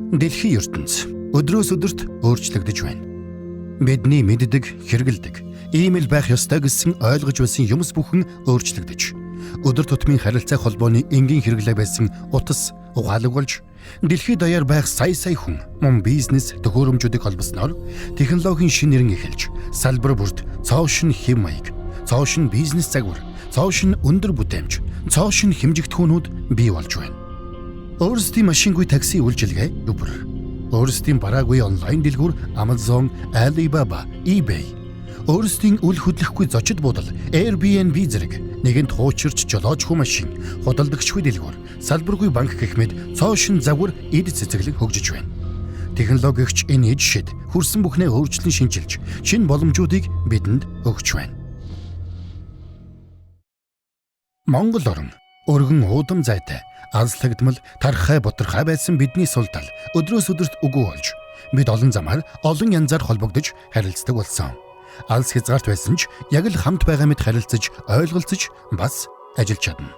Дэлхийн ертөнц өдрөөс өдөрт өөрчлөгдөж байна. Бидний мэддэг, хэрэгэлдэг, ийм л байх ёстой гэсэн ойлгож байсан юмс бүхэн өөрчлөгдөж, өдөр тутмын харилцаа холбооны энгийн хэрэглээ байсан утас угаалаг болж, дэлхийд даяар байх сая хүн мөн бизнес төхөөрөмжүүдийг холбосноор технологийн шин нэрэн эхэлж, салбар бүрт цоошин хэм маяг, цоошин бизнес загвар, цоошин өндөр бүтээмж, цоошин хэмжигдэхүүнүүд бий болж байна. Өөрсдийн машингүй такси үйлчилгээ Uber, өөрсдийн бараагүй онлайн дэлгүүр Amazon, Alibaba, eBay, өөрсдийн үл хөдлөхгүй зочид буудал Airbnb зэрэг нэгэнт хуучирч жолоочгүй машин, худалдагчгүй дэлгүүр, салбаргүй банк гэх мэт цоошин загвар эд цэцэглэг хөгжиж байна. Технологич энэ жишээд хүрсэн бүхнээ өөрчлөн шинжилж, шинэ боломжуудыг бидэнд өгч байна. Монгол орн өргөн уудам зайтай, алслагдмал, тархай боторхай байсан бидний сул тал өдрөөс өдөрт үгүй болж, бид олон замаар, олон янзаар холбогдож харилцдаг болсон. Алс хязгаарт байсан ч яг л хамт байгаа мэт харилцаж, ойлголцож бас ажиллаж чадна.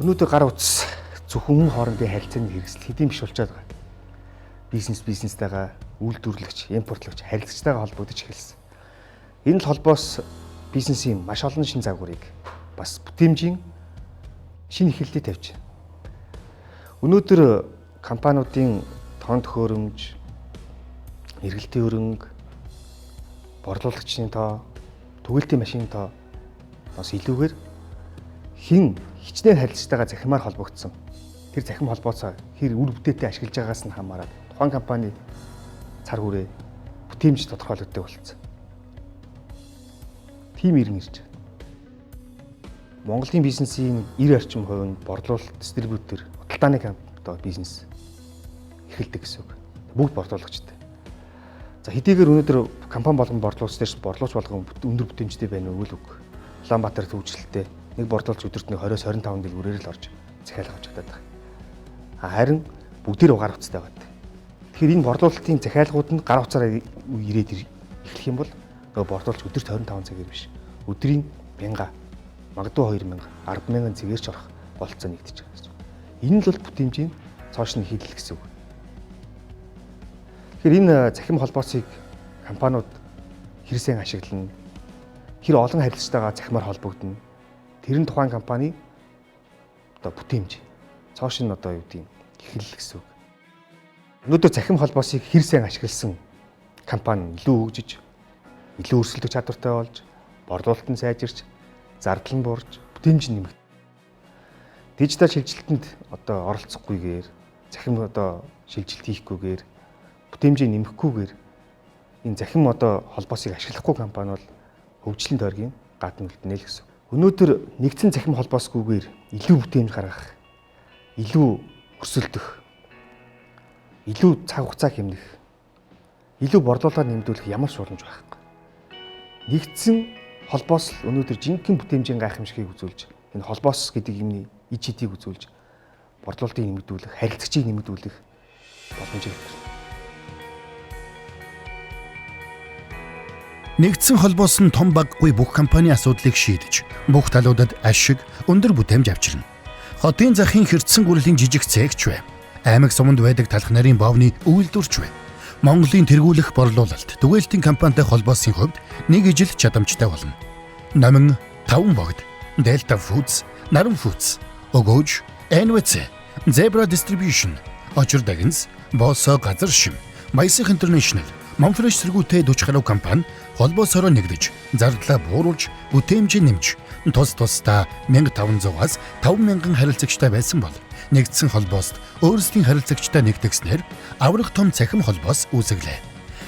Өнөөдөр гар утас зөвхөн хоорондын харилцааны хэрэгсэл хэдийн биш болчиход байгаа. Бизнестэйгээ үйлдвэрлэгч, импортлогч, харилцагчтайгаа холбогдож эхэлсэн. Энэ л холбоос бизнесийн маш олон шин загварыг бас бүтээмжийн шинэ эхлэлтэд тавьж байна. Өнөөдөр компаниудын тоон төхөөрөмж, эргэлтийн хөрөнгө, борлуулагчдын тоо, түгэлтийн машины тоо бас илүүгээр хин хичнээн харилцагчтайгаа захимаар холбогдсон. Тэр захим холбооцоо хэр үр бүтээтэй ашиглаж байгаас нь хамаарат тухайн компани цар хүрээ бүтээмж тодорхойлогддог болсон. Тим ирнэ ирж. Монголын бизнесийн 90% нь борлуулалт, дистрибьютор, худалдааны бизнес эхэлдэг гэсэн үг. Бүгд борлуулагчтай. За хэдийгээр өнөөдөр компани болгон борлуулагчдээс борлууч болгон өндөр бүтээмжтэй байна уу үгүй. Улаанбаатар төвчлөлтэй нэг борлуулалт өдөрт 20-25 дэлгүүрээр л орж захиалга авч чаддаг. Харин бүгдээр гар утастай байдаг. Тэгэхээр энэ борлуулалтын захиалгууд нь гар утсаараа ирээд эхлэх юм бол нөгөө борлуулалт өдөрт 25 цагаар биш. Өдрийн 1000, магадгүй 2000, 100000 цагаарч орох болцоо нэгдэж байгаа гэсэн. Энэ л бол бүтээмжийн цоошны хийлэл гэсэн үг. Тэгэхээр энэ захим холбоосыг компаниуд хэрсэн ашиглана, хэр олон харилцагчтайгаа захимаар холбогдно. Тэр нь тухайн компани одоо бүтээмж цоошин одоо юу гэдэг эхлэл гэсэн үг. Өнөөдөр захим холбоосыг хэр сайн ашигласан компани илүү хөгжиж, илүү өрсөлдөх чадвартай болж, борлуулалт нь сайжирч, зардал нь буурч, бүтээмж нь нэмэгдэнэ. Дижитал шилжилтэнд одоо оролцохгүйгээр, захим одоо шилжилт хийхгүйгээр, бүтээмжийг нэмэхгүйгээр энэ захим одоо холбоосыг ашиглахгүй компани бол хөгжлийн тойргийн гадна үлдэнэ л гэсэн. Өнөөдөр нэгдсэн захим холбоосгүйгээр илүү бүтээмж гаргах, илүү өрсөлдөх, илүү цаг хугацаа хэмнэх, илүү борлуулалт нэмэгдүүлэх ямар ч боломж байхгүй. Нэгдсэн холбоос л өнөөдөр жинхэнэ бүтээмжийн гайхамшигыг үзүүлж, энэ холбоос гэдэг юмны иж хэдийг үзүүлж, борлуулалтыг нэмэгдүүлэх, харилцагчийг нэмэгдүүлэх боломжийг өгсөн. Нэгдсэн холбоос нь том баггүй бүх компани асуудлыг шийдэж, бүх талуудад ашиг, өндөр бүтээмж авчирна. Хотын захын хэрцэн гүрлийн жижиг цэгч бай. Аймаг суманд байдаг талх нарын боовны үйлдвэрч бай. Монголын тэргүүлэх борлуулалт, түгээлтийн компанитай холбоосын хувьд нэг ижил чадамжтай болно. Номин, Таван богд, Delta Foods, Наран Foods, Өгөөж, NWC, Zebra Distribution, Очир Дагинс, Босо газар шим, Баясах International, Монфреш сэргүүтэй 40 гаруй компани холбоосороо нэгдэж, зардлаа бууруулж, бүтээмжийг нэмж, тусдаа 1500-аас 5000 харилцагчтай байсан бол нэгдсэн холбоост өөрсдийн харилцагчтай нэгтгэснээр аврах том цахим холбоос үүсгэлээ.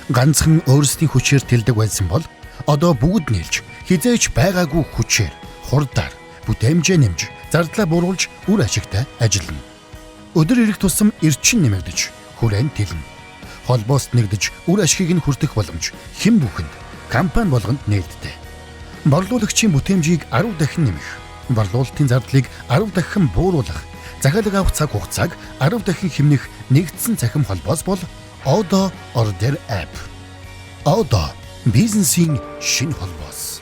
Ганцхан өөрсдийн хүчээр тэлдэг байсан бол одоо бүгд нийлж, хизээч байгаагүй хүчээр, хурдаар бүтээмжээ нэмж, зардлаа бууруулж, үр ашигтай ажиллана. Өдөр ирэх тусам эрчин нэмэгдэж, хүрээн тэлнэ. Холбоост нэгдэж, үр ашгийг нь хүртэх боломж хэн бүхэнд, компани болгонд нээлттэй. Борлуулагчийн бүтээмжийг 10 дахин нэмэх, борлуулалтын зардлыг 10 дахин бууруулах, Захиалга авах цаг хугацааг 10 дахин хэмнэх нэгдсэн цахим холбоос бол Odoo Order App. Odoo бизнесийн шинэ холбоос.